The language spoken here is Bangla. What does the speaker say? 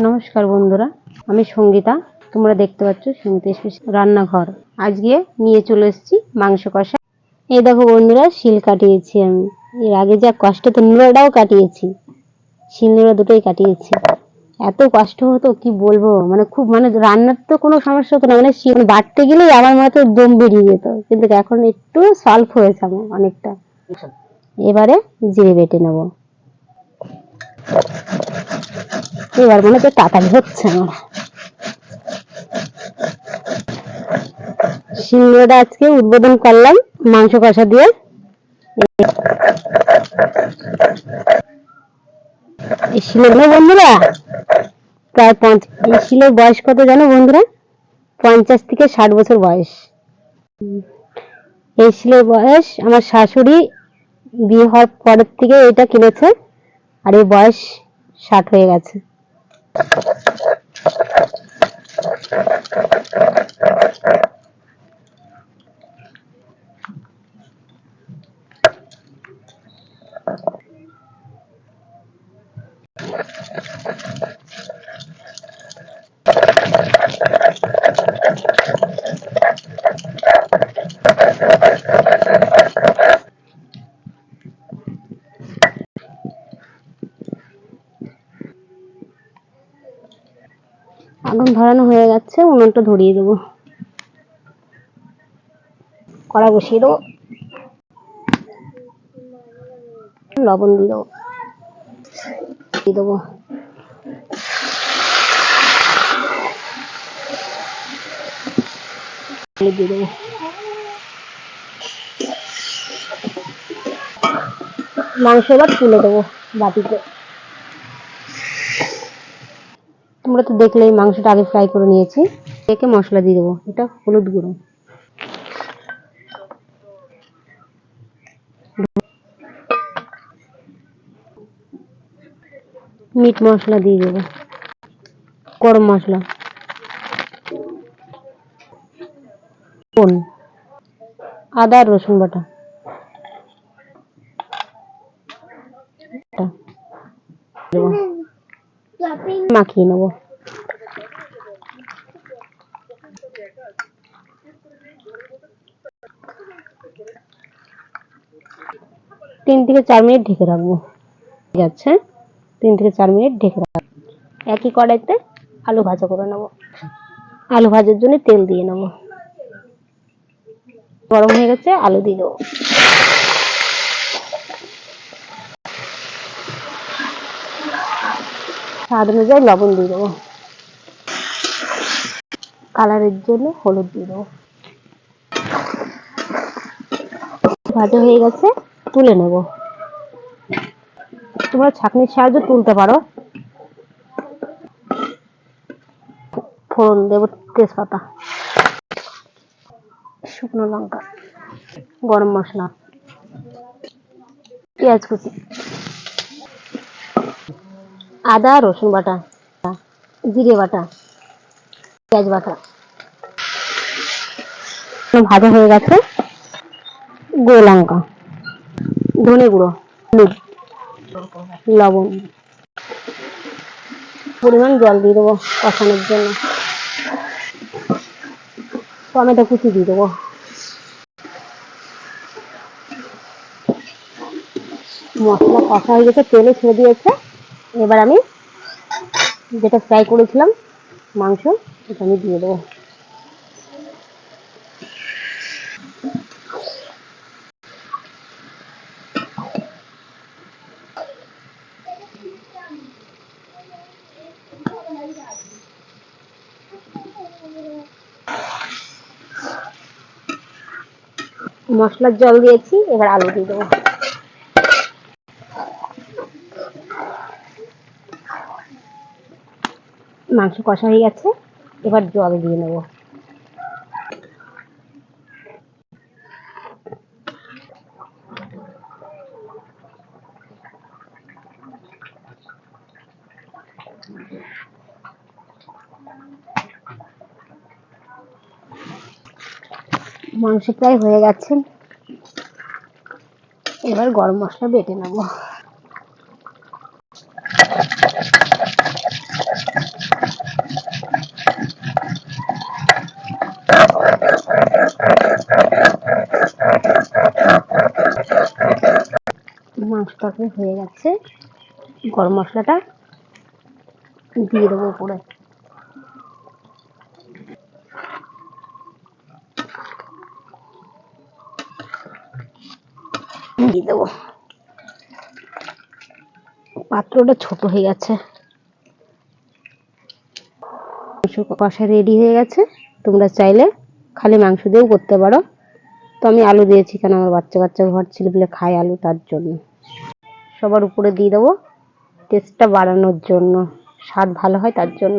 নমস্কার বন্ধুরা, আমি সঙ্গীতা। তোমরা দেখতে পাচ্ছ সঙ্গীতা স্পেশাল রান্নাঘর। আজকে নিয়ে চলে এসেছি মাংস কষা। এই দেখো বন্ধুরা, শিল কাটিয়েছি আমি। এর আগে যা কষ্ট, তো নোড়াটাও কাটিয়েছি, শিল নোড়া দুটোই কাটিয়েছি। এত কষ্ট হতো কি বলবো, খুব রান্নার তো কোনো সমস্যা হতো না, শিল বাটতে গেলেই আমার মাথায় দম বেরিয়ে যেত। কিন্তু এখন একটু সলভ হয়েছে আমার অনেকটা। এবারে জিরে বেটে নেবো। এবার মনে হচ্ছে তাড়াতাড়ি হচ্ছে আমার। শিলনোড়াটা আজকে উদ্বোধন করলাম মাংস কষা দিয়ে। এই শিলের বন্ধুরা প্রায় এই শিলের বয়স কত জানো বন্ধুরা? 50 থেকে 60 বছর বয়স। এই শিলের বয়স আমার শাশুড়ি বিয়ে হওয়ার পরের থেকে এটা কিনেছে, আর এই বয়স 60 হয়ে গেছে। আগুন ধরানো হয়ে গেছে, উনুনটা ধরিয়ে দেবো। কড়া বসিয়ে দেবো, লবণ দিয়ে দেবো, দিয়ে দেবো। মাংস এবার তুলে দেবো বাটিতে। তোমরা তো দেখলেই মাংসটা আগে ফ্রাই করে নিয়েছি। একে মশলা দিয়ে দেবো। এটা হলুদ গুঁড়ো, মিট মশলা দিয়ে দেবো, গরম মশলা, আদা রসুন বাটা, মাখিয়ে নেবো। তিন থেকে 4 মিনিট ঢেকে রাখবো। ঠিক আছে, 3 থেকে 4 মিনিট ঢেকে রাখবো। একই কড়াইতে আলু ভাজা করে নেবো। আলু ভাজার জন্য তেল দিয়ে নেবো। গরম হয়ে গেছে, আলু দিয়ে দেবো। স্বাদ অনুযায়ী লবণ দিয়ে দেবো। কালারের জন্য হলুদ দিয়ে দেবো। ভাজা হয়ে গেছে, তুলে নেব। তোমরা ছাঁকনির সাহায্যে তুলতে পারো। ফোড়ন দেবো, তেজপাতা, শুকনো লঙ্কা, গরম মশলা, পেঁয়াজ কুচি, আদা রসুন বাটা, জিরে বাটা, পেঁয়াজ বাটা। ভাজা হয়ে গেছে। গুঁড়ো লঙ্কা, ধনে গুঁড়ো, হলুদ, লবণ, পরিমাণ জল দিয়ে দেবো কষানোর জন্য। টমেটো কুচি দিয়ে দেবো। মশলা কষা হয়ে গেছে, তেলে ছেড়ে দিয়েছে। এবার আমি যেটা ফ্রাই করেছিলাম মাংস, এটা আমি দিয়ে দেবো। মশলার জল দিয়েছি, এবার আলু দিয়ে দেবো। মাংস কষা হয়ে গেছে, এবার জল দিয়ে নেব। মাংস প্রায় হয়ে গেছে, এবার গরম মশলা বেটে নেব। মাংস তরকারি হয়ে গেছে। গরম মশলাটা দিয়ে দেবো উপরে। দিয়ে দেবো। পাত্রটা ছোট হয়ে গেছে। মাংস কষা রেডি হয়ে গেছে। তোমরা চাইলে খালি মাংস দিয়েও করতে পারো, তো আমি আলু দিয়েছি কেন আমার বাচ্চা বাচ্চা ঘর ছিল বলে খাই আলু, তার জন্য। সবার উপরে দিয়ে দেবো টেস্টটা বাড়ানোর জন্য, স্বাদ ভালো হয় তার জন্য।